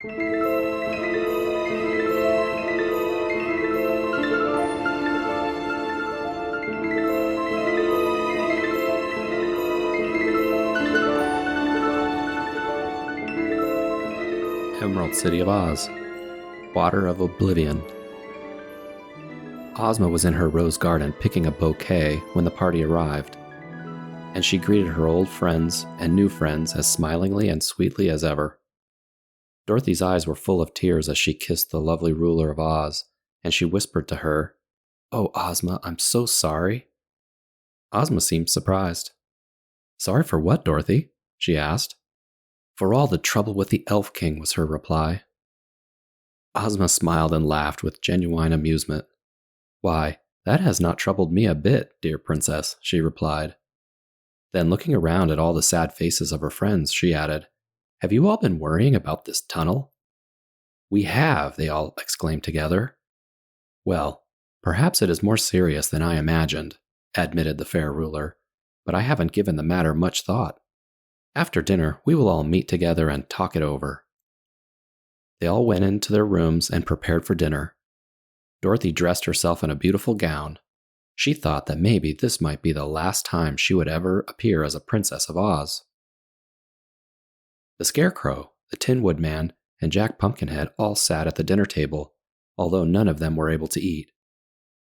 Emerald City of Oz. Water of Oblivion. Ozma was in her rose garden picking a bouquet when the party arrived, and she greeted her old friends and new friends as smilingly and sweetly as ever. Dorothy's eyes were full of tears as she kissed the lovely ruler of Oz, and she whispered to her, "Oh, Ozma, I'm so sorry." Ozma seemed surprised. "Sorry for what, Dorothy?" she asked. "For all the trouble with the Elf King," was her reply. Ozma smiled and laughed with genuine amusement. "Why, that has not troubled me a bit, dear princess," she replied. Then, looking around at all the sad faces of her friends, she added, "Have you all been worrying about this tunnel?" "We have," they all exclaimed together. "Well, perhaps it is more serious than I imagined," admitted the fair ruler, "but I haven't given the matter much thought. After dinner, we will all meet together and talk it over." They all went into their rooms and prepared for dinner. Dorothy dressed herself in a beautiful gown. She thought that maybe this might be the last time she would ever appear as a princess of Oz. The Scarecrow, the Tin Woodman, and Jack Pumpkinhead all sat at the dinner table, although none of them were able to eat.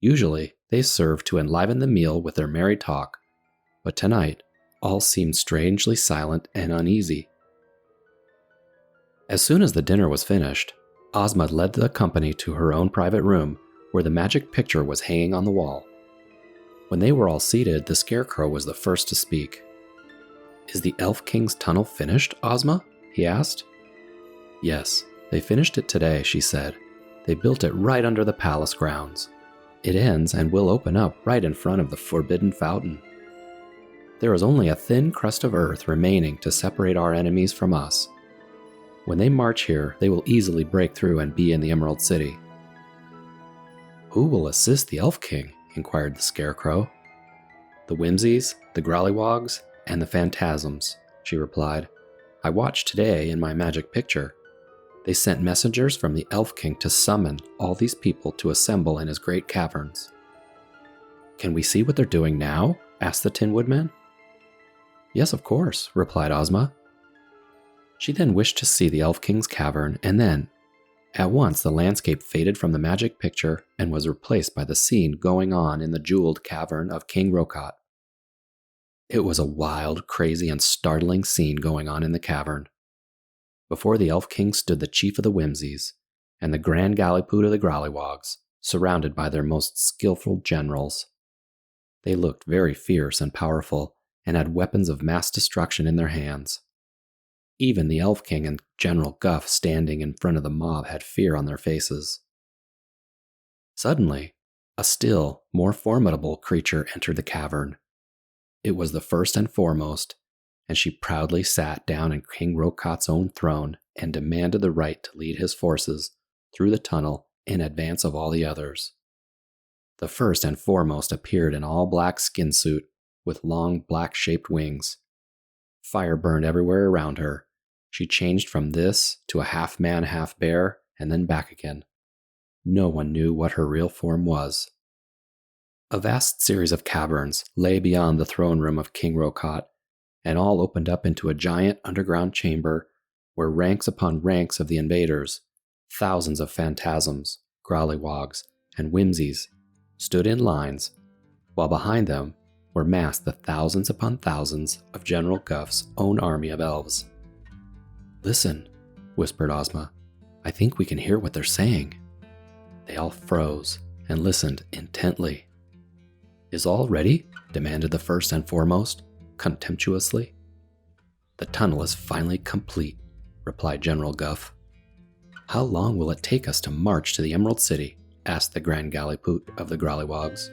Usually, they served to enliven the meal with their merry talk, but tonight, all seemed strangely silent and uneasy. As soon as the dinner was finished, Ozma led the company to her own private room, where the magic picture was hanging on the wall. When they were all seated, the Scarecrow was the first to speak. "Is the Elf King's tunnel finished, Ozma?" he asked. "Yes, they finished it today," she said. "They built it right under the palace grounds. It ends and will open up right in front of the Forbidden Fountain. There is only a thin crust of earth remaining to separate our enemies from us. When they march here, they will easily break through and be in the Emerald City." "Who will assist the Elf King?" inquired the Scarecrow. "The Whimsies, the Grollywogs, and the Phantasms," she replied. "I watched today in my magic picture. They sent messengers from the Elf King to summon all these people to assemble in his great caverns." "Can we see what they're doing now?" asked the Tin Woodman. "Yes, of course," replied Ozma. She then wished to see the Elf King's cavern, and then, at once, the landscape faded from the magic picture and was replaced by the scene going on in the jeweled cavern of King Rokat. It was a wild, crazy, and startling scene going on in the cavern. Before the Elf King stood the Chief of the Whimsies and the Grand Gallipoot of the Grollywogs, surrounded by their most skillful generals. They looked very fierce and powerful, and had weapons of mass destruction in their hands. Even the Elf King and General Guff standing in front of the mob had fear on their faces. Suddenly, a still more formidable creature entered the cavern. It was the First and Foremost, and she proudly sat down in King Rokat's own throne and demanded the right to lead his forces through the tunnel in advance of all the others. The First and Foremost appeared in all black skin suit with long black-shaped wings. Fire burned everywhere around her. She changed from this to a half-man, half-bear, and then back again. No one knew what her real form was. A vast series of caverns lay beyond the throne room of King Rokat, and all opened up into a giant underground chamber where ranks upon ranks of the invaders, thousands of phantasms, grollywogs, and whimsies, stood in lines, while behind them were massed the thousands upon thousands of General Guff's own army of elves. "Listen," whispered Ozma. "I think we can hear what they're saying." They all froze and listened intently. "Is all ready?" demanded the First and Foremost, contemptuously. "The tunnel is finally complete," replied General Guff. "How long will it take us to march to the Emerald City?" asked the Grand Gallipoot of the Grollywogs.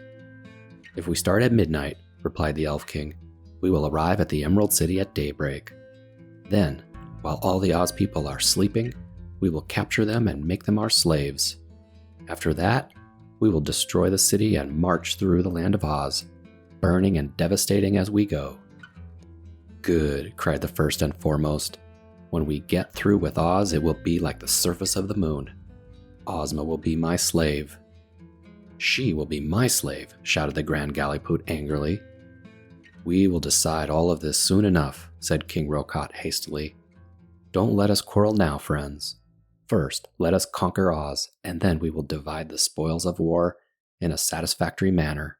"If we start at midnight," replied the Elf King, "we will arrive at the Emerald City at daybreak. Then, while all the Oz people are sleeping, we will capture them and make them our slaves. After that, we will destroy the city and march through the land of Oz, burning and devastating as we go." "Good," cried the First and Foremost. When we get through with Oz, it will be like the surface of the moon. Ozma will be my slave." "She will be my slave," shouted the Grand Gallipoot angrily. "We will decide all of this soon enough," said King Rokat hastily. "Don't let us quarrel now, friends. First, let us conquer Oz, and then we will divide the spoils of war in a satisfactory manner."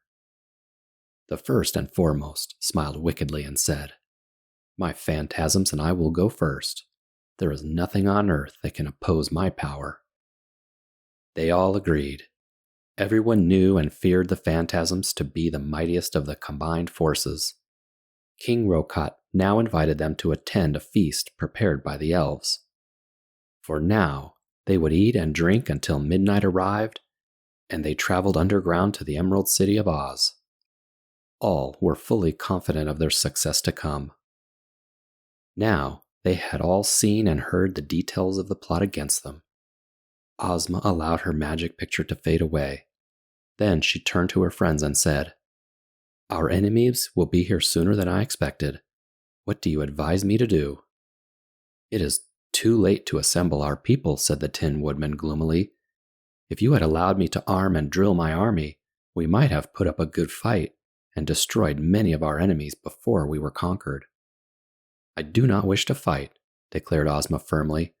The First and Foremost smiled wickedly and said, "My phantasms and I will go first. There is nothing on earth that can oppose my power." They all agreed. Everyone knew and feared the phantasms to be the mightiest of the combined forces. King Rokat now invited them to attend a feast prepared by the elves. For now, they would eat and drink until midnight arrived, and they traveled underground to the Emerald City of Oz. All were fully confident of their success to come. Now, they had all seen and heard the details of the plot against them. Ozma allowed her magic picture to fade away. Then she turned to her friends and said, "Our enemies will be here sooner than I expected. What do you advise me to do?" "It is too late to assemble our people," said the Tin Woodman gloomily. "If you had allowed me to arm and drill my army, we might have put up a good fight and destroyed many of our enemies before we were conquered." "I do not wish to fight," declared Ozma firmly.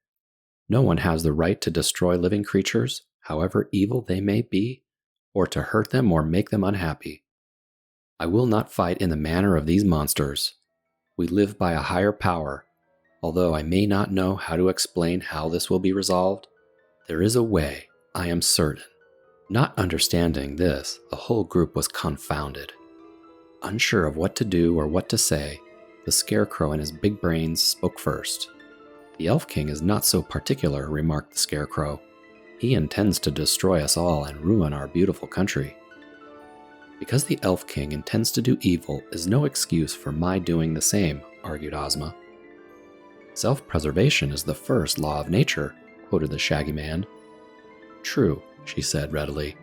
"No one has the right to destroy living creatures, however evil they may be, or to hurt them or make them unhappy. I will not fight in the manner of these monsters. We live by a higher power. Although I may not know how to explain how this will be resolved, there is a way, I am certain." Not understanding this, the whole group was confounded. Unsure of what to do or what to say, the Scarecrow in his big brains spoke first. "The Elf King is not so particular," remarked the Scarecrow. "He intends to destroy us all and ruin our beautiful country." "Because the Elf King intends to do evil is no excuse for my doing the same," argued Ozma. "Self-preservation is the first law of nature," quoted the Shaggy Man. "True," she said readily.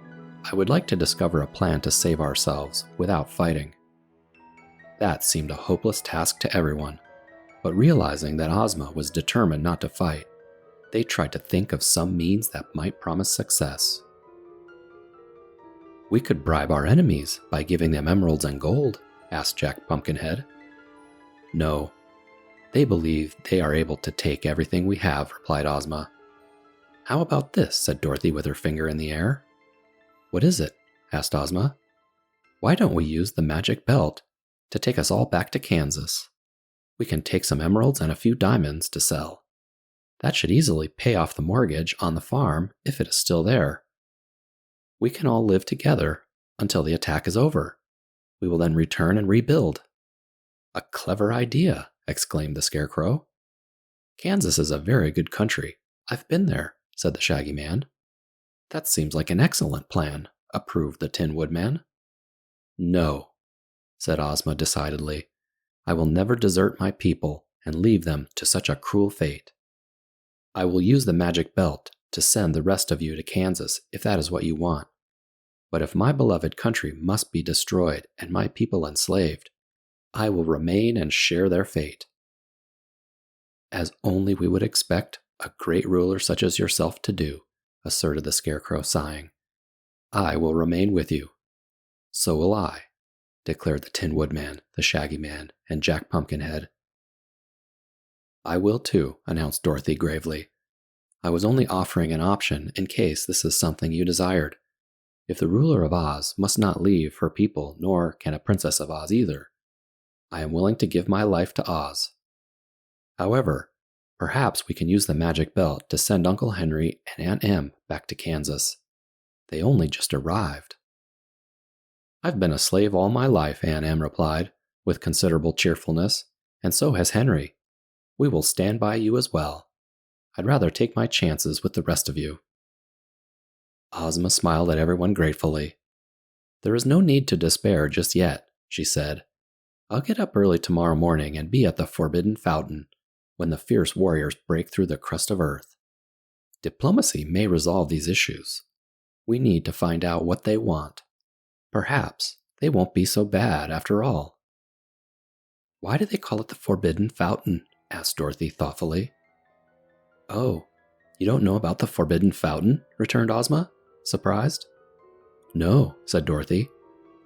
"I would like to discover a plan to save ourselves without fighting." That seemed a hopeless task to everyone, but realizing that Ozma was determined not to fight, they tried to think of some means that might promise success. "We could bribe our enemies by giving them emeralds and gold," asked Jack Pumpkinhead. "No, they believe they are able to take everything we have," replied Ozma. "How about this?" said Dorothy with her finger in the air. "What is it?" asked Ozma. "Why don't we use the magic belt to take us all back to Kansas? We can take some emeralds and a few diamonds to sell. That should easily pay off the mortgage on the farm if it is still there. We can all live together until the attack is over. We will then return and rebuild." "A clever idea," exclaimed the Scarecrow. "Kansas is a very good country. I've been there," said the Shaggy Man. "That seems like an excellent plan," approved the Tin Woodman. "No," said Ozma decidedly. "I will never desert my people and leave them to such a cruel fate. I will use the magic belt to send the rest of you to Kansas if that is what you want. But if my beloved country must be destroyed and my people enslaved, I will remain and share their fate." "As only we would expect a great ruler such as yourself to do," asserted the Scarecrow, sighing. "I will remain with you." "So will I," declared the Tin Woodman, the Shaggy Man, and Jack Pumpkinhead. "I will too," announced Dorothy gravely. "I was only offering an option in case this is something you desired. If the ruler of Oz must not leave her people, nor can a princess of Oz either, I am willing to give my life to Oz. However, perhaps we can use the magic belt to send Uncle Henry and Aunt Em back to Kansas. They only just arrived." "I've been a slave all my life," Aunt Em replied, with considerable cheerfulness, "and so has Henry. We will stand by you as well. I'd rather take my chances with the rest of you." Ozma smiled at everyone gratefully. "There is no need to despair just yet," she said. "I'll get up early tomorrow morning and be at the Forbidden Fountain when the fierce warriors break through the crust of Earth. Diplomacy may resolve these issues. We need to find out what they want. Perhaps they won't be so bad after all." "Why do they call it the Forbidden Fountain?" asked Dorothy thoughtfully. Oh, you don't know about the Forbidden Fountain? Returned Ozma, surprised. No, said Dorothy.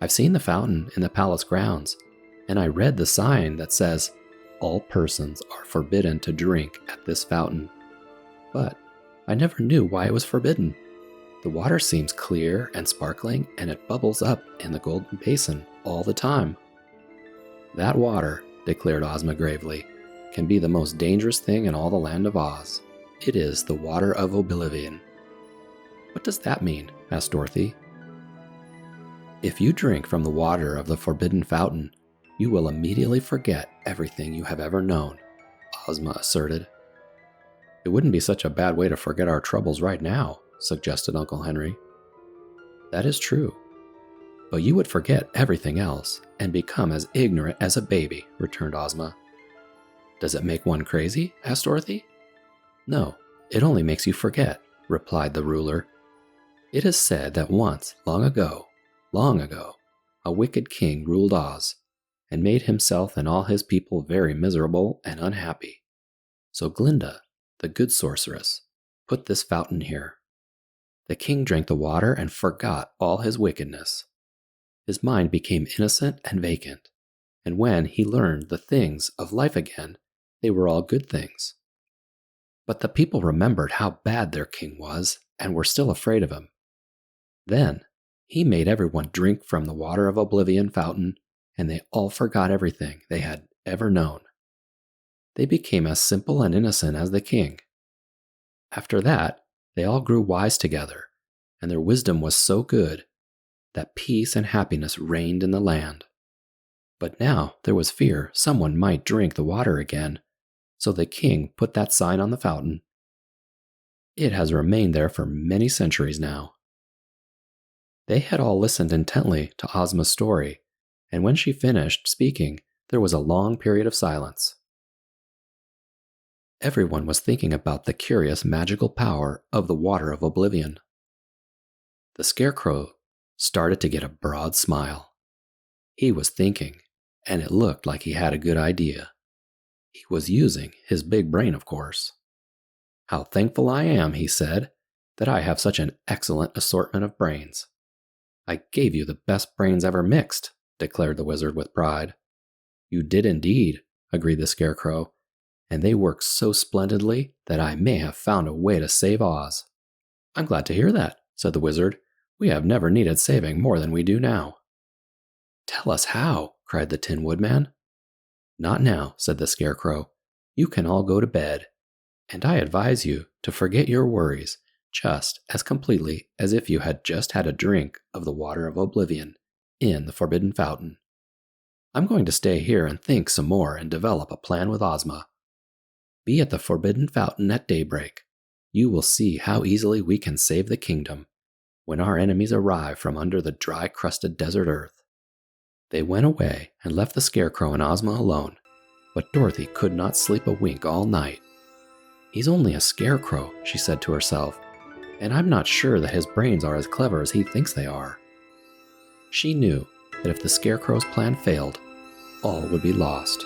I've seen the fountain in the palace grounds, and I read the sign that says, all persons are forbidden to drink at this fountain. But I never knew why it was forbidden. The water seems clear and sparkling, and it bubbles up in the golden basin all the time. That water, declared Ozma gravely, can be the most dangerous thing in all the land of Oz. It is the water of Oblivion. What does that mean? Asked Dorothy. If you drink from the water of the Forbidden Fountain, you will immediately forget everything you have ever known, Ozma asserted. It wouldn't be such a bad way to forget our troubles right now, suggested Uncle Henry. That is true. But you would forget everything else and become as ignorant as a baby, returned Ozma. Does it make one crazy? Asked Dorothy. No, it only makes you forget, replied the ruler. It is said that once, long ago, a wicked king ruled Oz and made himself and all his people very miserable and unhappy. So Glinda, the good sorceress, put this fountain here. The king drank the water and forgot all his wickedness. His mind became innocent and vacant, and when he learned the things of life again, they were all good things. But the people remembered how bad their king was and were still afraid of him. Then he made everyone drink from the water of Oblivion fountain, and they all forgot everything they had ever known. They became as simple and innocent as the king. After that, they all grew wise together, and their wisdom was so good that peace and happiness reigned in the land. But now there was fear someone might drink the water again, so the king put that sign on the fountain. It has remained there for many centuries now. They had all listened intently to Ozma's story, and when she finished speaking, there was a long period of silence. Everyone was thinking about the curious magical power of the water of Oblivion. The Scarecrow started to get a broad smile. He was thinking, and it looked like he had a good idea. He was using his big brain, of course. How thankful I am, he said, that I have such an excellent assortment of brains. I gave you the best brains ever mixed, declared the wizard with pride. You did indeed, agreed the Scarecrow, and they work so splendidly that I may have found a way to save Oz. I'm glad to hear that, said the wizard. We have never needed saving more than we do now. Tell us how, cried the Tin Woodman. Not now, said the Scarecrow. You can all go to bed, and I advise you to forget your worries just as completely as if you had just had a drink of the water of Oblivion in the Forbidden Fountain. I'm going to stay here and think some more and develop a plan with Ozma. Be at the Forbidden Fountain at daybreak. You will see how easily we can save the kingdom when our enemies arrive from under the dry-crusted desert earth. They went away and left the Scarecrow and Ozma alone, but Dorothy could not sleep a wink all night. He's only a scarecrow, she said to herself, and I'm not sure that his brains are as clever as he thinks they are. She knew that if the Scarecrow's plan failed, all would be lost.